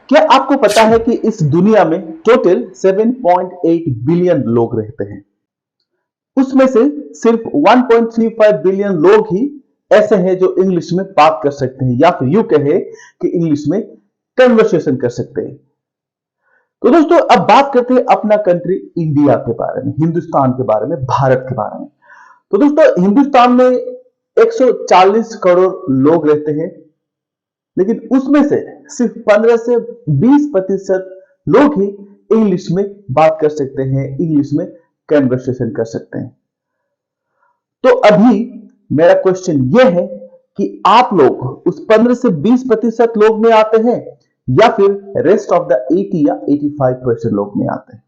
क्या आपको पता है कि इस दुनिया में टोटल 7.8 बिलियन लोग रहते हैं। उसमें से सिर्फ 1.35 बिलियन लोग ही ऐसे हैं जो इंग्लिश में बात कर सकते हैं या फिर यूं कहे कि इंग्लिश में कन्वर्सेशन कर सकते हैं। तो दोस्तों अब बात करते हैं अपना कंट्री इंडिया के बारे में, हिंदुस्तान के बारे में, भारत के बारे में। तो दोस्तों हिंदुस्तान में 140 करोड़ लोग रहते हैं, लेकिन उसमें से सिर्फ 15 से 20% लोग ही इंग्लिश में बात कर सकते हैं, इंग्लिश में कन्वर्सेशन कर सकते हैं। तो अभी मेरा क्वेश्चन यह है कि आप लोग उस 15 से 20% लोग में आते हैं या फिर रेस्ट ऑफ द 80 या 85% लोग में आते हैं।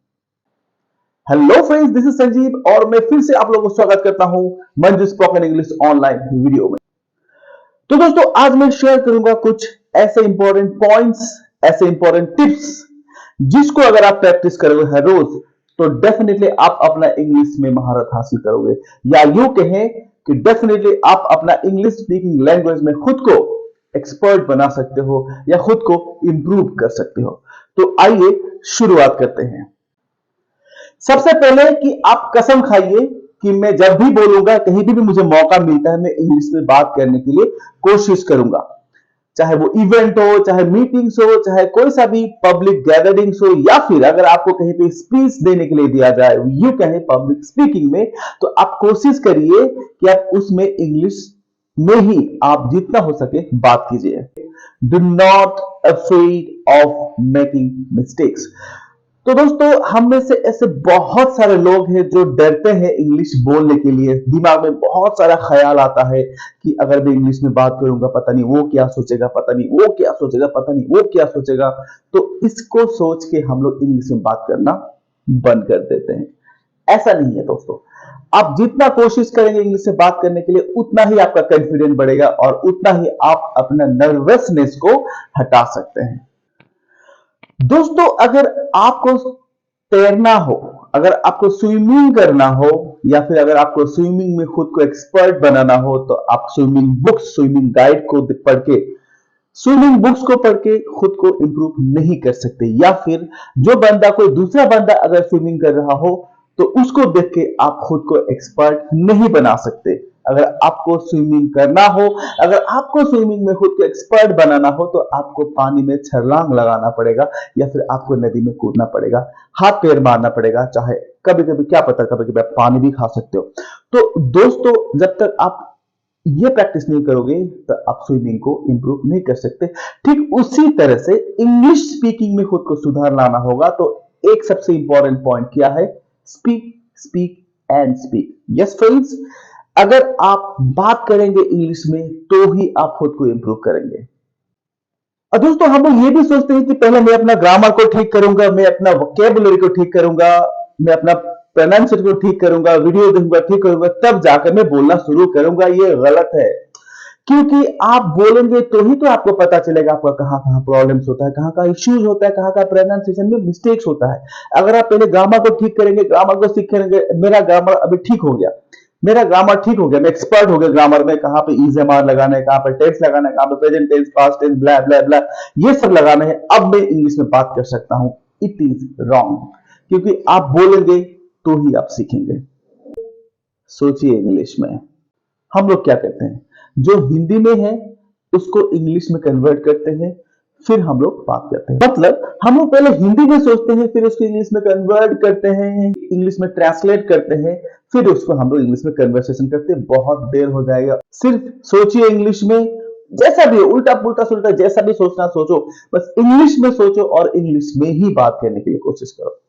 Hello friends, this is Sanjeev और मैं फिर से आप लोगों को स्वागत करता हूं Manju spoken English online video में। तो दोस्तों आज मैं शेयर करूंगा कुछ ऐसे इंपॉर्टेंट पॉइंट्स, ऐसे इंपॉर्टेंट टिप्स जिसको अगर आप प्रैक्टिस करोगे हर रोज तो डेफिनेटली आप अपना इंग्लिश में महारत हासिल करोगे, या यूं कहें कि डेफिनेटली आप अपना इंग्लिश स्पीकिंग लैंग्वेज में खुद को एक्सपर्ट बना सकते हो या खुद को इंप्रूव कर सकते हो। तो आइए शुरुआत करते हैं। सबसे पहले कि आप कसम खाइए कि मैं जब भी बोलूंगा, कहीं भी मुझे मौका मिलता है, मैं इंग्लिश में बात करने के लिए कोशिश करूंगा। चाहे वो इवेंट हो, चाहे मीटिंग्स हो, चाहे कोई सा भी पब्लिक गैदरिंग्स हो, या फिर अगर आपको कहीं पे स्पीच देने के लिए दिया जाए, यूं कहें पब्लिक स्पीकिंग में, तो आप कोशिश करिए कि आप उसमें इंग्लिश में ही आप जितना हो सके बात कीजिए। Do not afraid of making mistakes. तो दोस्तों हम में से ऐसे बहुत सारे लोग हैं जो डरते हैं इंग्लिश बोलने के लिए। दिमाग में बहुत सारा ख्याल आता है कि अगर मैं इंग्लिश में बात करूंगा पता नहीं वो क्या सोचेगा, पता नहीं वो क्या सोचेगा, पता नहीं वो क्या सोचेगा। तो इसको सोच के हम लोग इंग्लिश में बात करना बंद कर देते हैं। ऐसा नहीं है दोस्तों, आप जितना कोशिश करेंगे इंग्लिश से बात करने के लिए उतना ही आपका कॉन्फिडेंस बढ़ेगा और उतना ही आप अपना नर्वसनेस को हटा सकते हैं। दोस्तों अगर आपको तैरना हो, अगर आपको स्विमिंग करना हो, या फिर अगर आपको स्विमिंग में खुद को एक्सपर्ट बनाना हो, तो आप स्विमिंग बुक्स, स्विमिंग गाइड को पढ़ के, स्विमिंग बुक्स को पढ़ के खुद को इंप्रूव नहीं कर सकते। या फिर जो बंदा, कोई दूसरा बंदा अगर स्विमिंग कर रहा हो तो उसको देख के आप खुद को एक्सपर्ट नहीं बना सकते। अगर आपको स्विमिंग करना हो, अगर आपको स्विमिंग में खुद को एक्सपर्ट बनाना हो, तो आपको पानी में छलांग लगाना पड़ेगा या फिर आपको नदी में कूदना पड़ेगा, हाथ पैर मारना पड़ेगा। चाहे कभी कभी क्या पता, कभी कभी आप पानी भी खा सकते हो। तो दोस्तों जब तक आप ये प्रैक्टिस नहीं करोगे तो आप स्विमिंग को इंप्रूव नहीं कर सकते। ठीक उसी तरह से इंग्लिश स्पीकिंग में खुद को सुधार लाना होगा। तो एक सबसे इंपॉर्टेंट पॉइंट क्या है? Speak, speak and speak. Yes friends, अगर आप बात करेंगे इंग्लिश में तो ही आप खुद को इंप्रूव करेंगे। और दोस्तों हम लोग ये भी सोचते हैं कि पहले मैं अपना ग्रामर को ठीक करूंगा, मैं अपना वोकैबुलरी को ठीक करूंगा, मैं अपना प्रोनाउंसिएशन को ठीक करूंगा, वीडियो देखूंगा, ठीक करूंगा, तब जाकर मैं बोलना शुरू करूंगा। ये गलत है, क्योंकि आप बोलेंगे तो ही तो आपको पता चलेगा आपका कहां कहां प्रॉब्लम्स होता है, कहां कहां इश्यूज होता है, कहां कहां प्रोनाउंसिएशन में मिस्टेक्स होता है। अगर आप पहले ग्रामर को ठीक करेंगे, ग्रामर को सीखेंगे, मेरा ग्रामर अभी ठीक हो गया, मेरा ग्रामर ठीक हो गया, मैं एक्सपर्ट हो गया ग्रामर में, कहां पे इज एम आर लगाना है, कहां पे टेंस लगाना है, कहां पे प्रेजेंट टेंस, पास्ट टेंस, ब्ला ब्ला ब्ला, ये सब लगाना है, अब मैं इंग्लिश में बात कर सकता हूं। इट इज रॉन्ग, क्योंकि आप बोलेंगे तो ही आप सीखेंगे। सोचिए, इंग्लिश में हम लोग क्या करते हैं, जो हिंदी में है उसको इंग्लिश में कन्वर्ट करते हैं, फिर हम लोग बात करते हैं। मतलब हम लोग पहले हिंदी में सोचते हैं, फिर उसको इंग्लिश में कन्वर्ट करते हैं, इंग्लिश में ट्रांसलेट करते हैं, फिर उसको हम लोग इंग्लिश में कन्वर्सेशन करते हैं। बहुत देर हो जाएगा। सिर्फ सोचिए इंग्लिश में, जैसा भी उल्टा पुल्टा सुल्टा जैसा भी सोचना सोचो, बस इंग्लिश में सोचो और इंग्लिश में ही बात करने की कोशिश करो।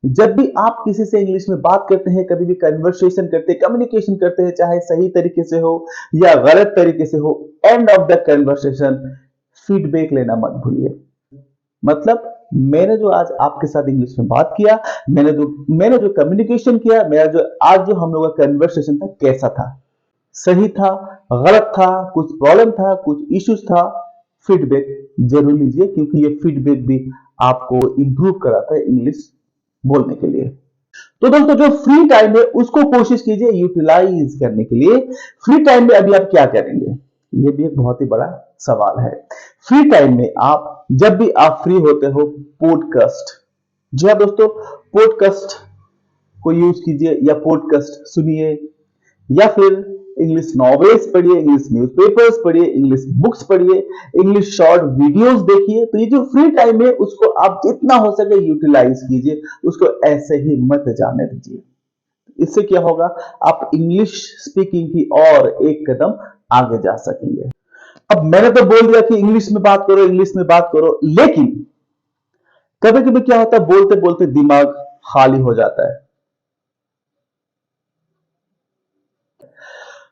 जब भी आप किसी से इंग्लिश में बात करते हैं, कभी भी कन्वर्सेशन करते हैं, कम्युनिकेशन करते हैं, चाहे सही तरीके से हो या गलत तरीके से हो, end of the conversation feedback लेना मत भूलिए। मतलब मैंने जो आज आपके साथ इंग्लिश में बात किया, मैंने जो कम्युनिकेशन किया, मेरा जो आज जो हम लोगों का कन्वर्सेशन था, कैसा था, सही था, गलत था, कुछ प्रॉब्लम था, कुछ इश्यूज था, फीडबैक जरूर लीजिए, क्योंकि ये फीडबैक भी आपको इंप्रूव कराता है इंग्लिश बोलने के लिए। तो दोस्तों जो फ्री टाइम है उसको कोशिश कीजिए यूटिलाइज करने के लिए। फ्री टाइम में अभी आप क्या करेंगे, ये भी एक बहुत ही बड़ा सवाल है। फ्री टाइम में आप जब भी आप फ्री होते हो, पॉडकास्ट, जी हाँ दोस्तों, पॉडकास्ट को यूज कीजिए या पॉडकास्ट सुनिए, या फिर इंग्लिश नॉवेल्स पढ़िए, इंग्लिश न्यूज़पेपर्स पढ़िए, इंग्लिश बुक्स पढ़िए, इंग्लिश शॉर्ट वीडियोस देखिए। तो ये जो फ्री टाइम है उसको आप जितना हो सके यूटिलाइज कीजिए, उसको ऐसे ही मत जाने दीजिए। इससे क्या होगा, आप इंग्लिश स्पीकिंग की और एक कदम आगे जा सकेंगे। अब मैंने तो बोल दिया कि इंग्लिश में बात करो, इंग्लिश में बात करो, लेकिन कभी कभी क्या होता है, बोलते बोलते दिमाग खाली हो जाता है।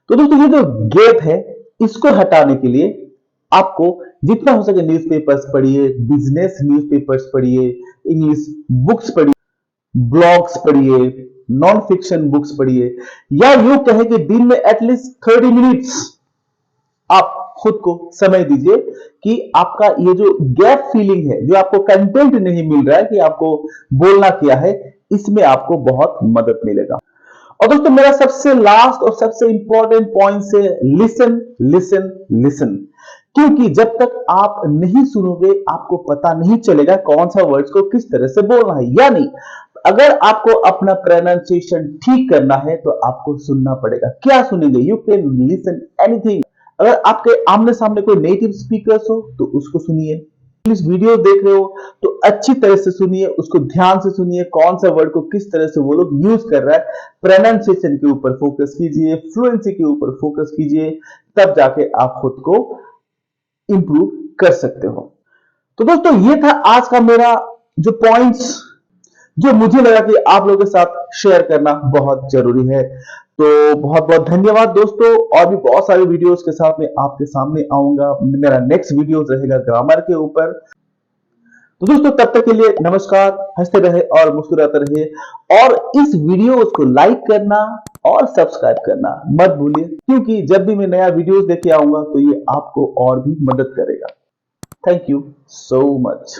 तो दोस्तों ये जो गैप है, इसको हटाने के लिए आपको जितना हो सके न्यूज़पेपर्स पढ़िए, बिजनेस न्यूज़पेपर्स पढ़िए, इंग्लिश बुक्स पढ़िए, ब्लॉग्स पढ़िए, नॉन फिक्शन बुक्स पढ़िए, या यूं कहें कि दिन में एटलीस्ट 30 मिनट्स आप खुद को समय दीजिए कि आपका ये जो गैप फीलिंग है, जो आपको कंटेंट नहीं मिल रहा है कि आपको बोलना क्या है, इसमें आपको बहुत मदद मिलेगा। और दोस्तों मेरा सबसे लास्ट और सबसे इंपॉर्टेंट पॉइंट है लिसन लिसन लिसन। क्योंकि जब तक आप नहीं सुनोगे आपको पता नहीं चलेगा कौन सा वर्ड्स को किस तरह से बोलना है। यानी अगर आपको अपना प्रोनाउंसिएशन ठीक करना है तो आपको सुनना पड़ेगा। क्या सुनेंगे? You can listen anything. अगर आपके आमने सामने कोई नेटिव स्पीकर्स हो तो उसको सुनिए। इंग्लिश वीडियो देख रहे हो तो अच्छी तरह से सुनिए, उसको ध्यान से सुनिए, कौन सा वर्ड को किस तरह से वो लोग यूज कर रहा है। प्रोनाउंसिएशन के ऊपर फोकस कीजिए, फ्लुएंसी के ऊपर फोकस कीजिए, तब जाके आप खुद को इंप्रूव कर सकते हो। तो दोस्तों ये था आज का मेरा जो पॉइंट्स, जो मुझे लगा कि आप लोगों के साथ शेयर करना बहुत जरूरी है। तो बहुत बहुत धन्यवाद दोस्तों। और भी बहुत सारे वीडियोस के साथ में आपके सामने आऊंगा। मेरा नेक्स्ट वीडियो रहेगा ग्रामर के ऊपर। तो दोस्तों तब तक के लिए नमस्कार, हंसते रहे और मुस्कुराते रहिए। और इस वीडियो को लाइक करना और सब्सक्राइब करना मत भूलिए, क्योंकि जब भी मैं नया वीडियोस लेके आऊंगा तो ये आपको और भी मदद करेगा। Thank you so much.